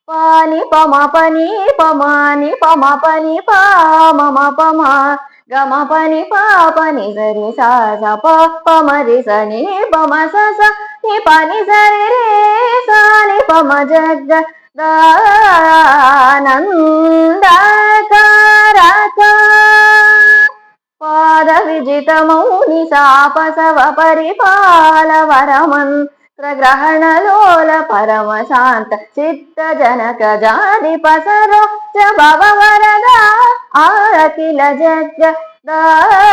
పాని పమ పని పమాని పమ పని పామ పమ గమ పని పాపని సరి సా స పమరి సని పమ స ని పని సరి రే సాని పమ జగ దానందకారక పాద విజిత మౌని సాపసవ పరిపాల వరమంత్రగ్రహణ లోల పరమ శాంత చిత్త జనక జాది పసరో భవ వరద ఆరకిల జగ దానందకారక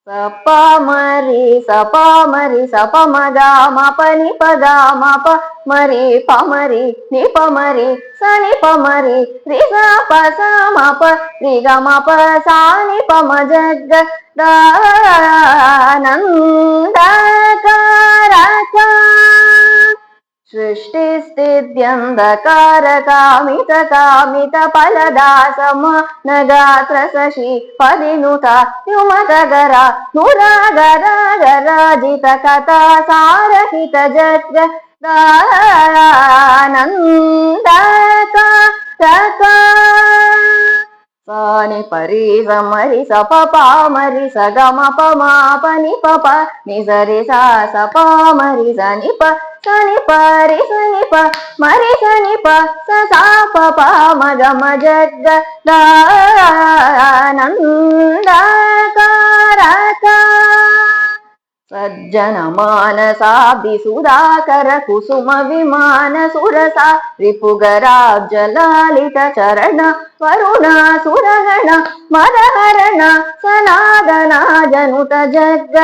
సపమరి సపమరి సపమగమ పని పగమ ప మరి పమరి నిపమరి సని పమరి రి స ప సమ ప రి గమ ప సాని పమ జగ దానందకారక సృష్టి స్థిత్యంధకార కామిత కామిత ఫలదాసమ నగాత్ర శశి పదినుత యుమతగర నురాగరాగరాజిత కథా సారహిత జగ దానందకారక సాని పరి సమరి సప పామరి సగమ పమా పని పప నిజరి సా స పామరి సని ప సని పరి సని ప మరి సని ప స సా ప పామ గమ జగ దానందకారక సజ్జన మానసాభి సుధాకర కుసుమ విమాన సురసా రిపుగరాబ్జలాలిత చరణ వరుణ సురగణ మదహరణ సనాదన జనుత జగ